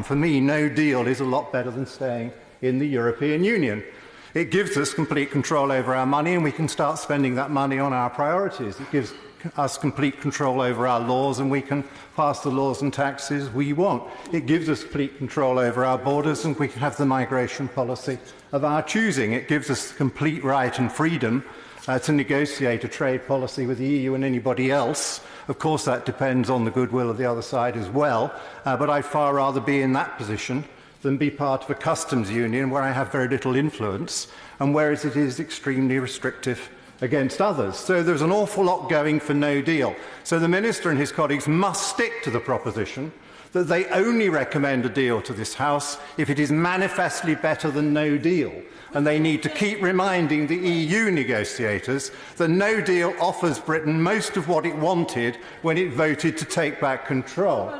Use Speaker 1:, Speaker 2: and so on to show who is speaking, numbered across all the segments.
Speaker 1: For me, no deal is a lot better than staying in the European Union. It gives us complete control over our money, and we can start spending that money on our priorities. It gives us complete control over our laws, and we can pass the laws and taxes we want. It gives us complete control over our borders, and we can have the migration policy of our choosing. It gives us complete right and freedom to negotiate a trade policy with the EU and anybody else. Of course, that depends on the goodwill of the other side as well, but I'd far rather be in that position than be part of a customs union where I have very little influence and whereas it is extremely restrictive against others. So there's an awful lot going for no deal. So the Minister and his colleagues must stick to the proposition that they only recommend a deal to this House if it is manifestly better than no deal. And they need to keep reminding the EU negotiators that no deal offers Britain most of what it wanted when it voted to take back control.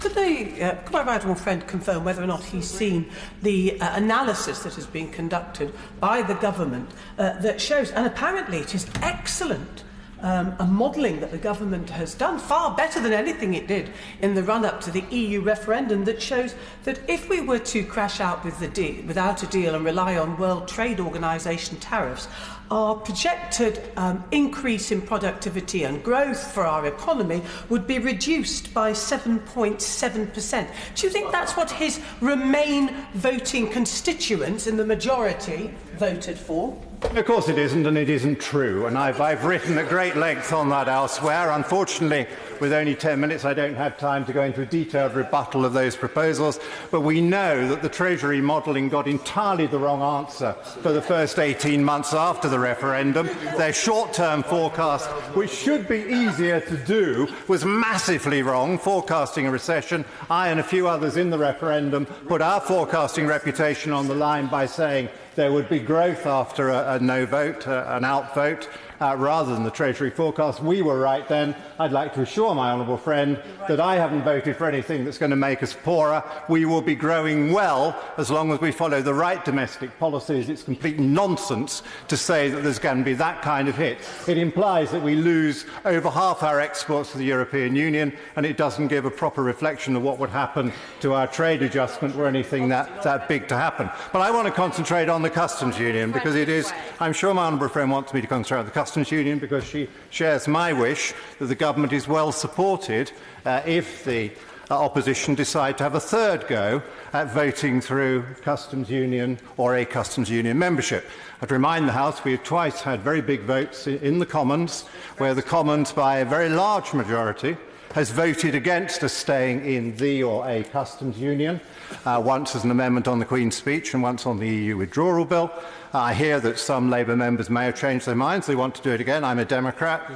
Speaker 2: Could my right honourable friend confirm whether or not he's seen the analysis that has been conducted by the government that shows, and apparently it is excellent, a modelling that the government has done, far better than anything it did in the run-up to the EU referendum, that shows that if we were to crash out with without a deal and rely on World Trade Organisation tariffs, our projected increase in productivity and growth for our economy would be reduced by 7.7%. Do you think that's what his Remain voting constituents in the majority voted for?
Speaker 1: Of course it isn't, and it isn't true. And I've written at great length on that elsewhere. Unfortunately, with only 10 minutes, I don't have time to go into a detailed rebuttal of those proposals. But we know that the Treasury modelling got entirely the wrong answer for the first 18 months after the referendum. Their short-term forecast, which should be easier to do, was massively wrong, forecasting a recession. I and a few others in the referendum put our forecasting reputation on the line by saying there would be growth after a no vote, an out vote, rather than the Treasury forecast. We were right then. I'd like to assure my honourable friend that I haven't voted for anything that's going to make us poorer. We will be growing well as long as we follow the right domestic policies. It's complete nonsense to say that there's going to be that kind of hit. It implies that we lose over half our exports to the European Union, and it doesn't give a proper reflection of what would happen to our trade adjustment were anything that big to happen. But I want to concentrate on the customs union, because it is, I'm sure my honourable friend wants me to concentrate on the customs union because she shares my wish that the government is well supported if the opposition decide to have a third go at voting through customs union or a customs union membership. I'd remind the House we have twice had very big votes in the Commons, where the Commons, by a very large majority, has voted against us staying in the or a customs union, once as an amendment on the Queen's speech and once on the EU withdrawal bill. I hear that some Labour members may have changed their minds. They want to do it again. I'm a Democrat.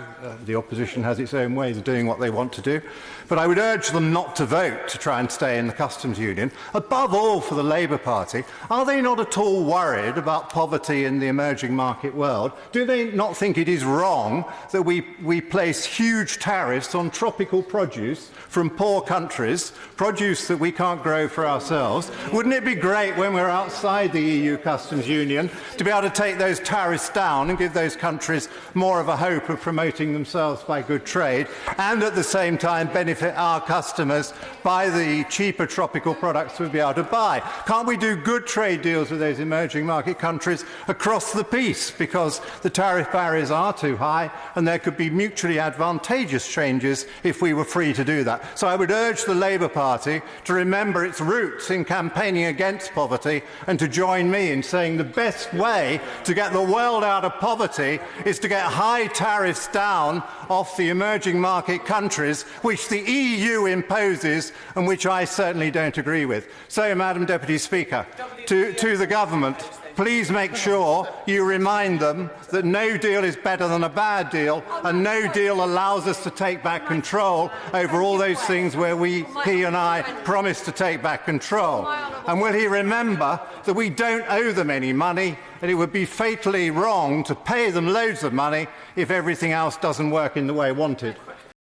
Speaker 1: The opposition has its own ways of doing what they want to do. But I would urge them not to vote to try and stay in the customs union. Above all, for the Labour Party, are they not at all worried about poverty in the emerging market world? Do they not think it is wrong that we place huge tariffs on tropical produce from poor countries, produce that we can't grow for ourselves? Wouldn't it be great when we're outside the EU customs union to be able to take those tariffs down and give those countries more of a hope of promoting themselves by good trade, and at the same time benefit our customers by the cheaper tropical products we'll be able to buy? Can't we do good trade deals with those emerging market countries across the piece, because the tariff barriers are too high and there could be mutually advantageous changes if we were free to do that? So I would urge the Labour Party to remember its roots in campaigning against poverty and to join me in saying the best way to get the world out of poverty is to get high tariffs down off the emerging market countries, which the EU imposes and which I certainly don't agree with. So, Madam Deputy Speaker, to the government, please make sure you remind them that no deal is better than a bad deal, and no deal allows us to take back control over all those things where he and I promised to take back control. And will he remember that we don't owe them any money, and it would be fatally wrong to pay them loads of money if everything else doesn't work in the way wanted?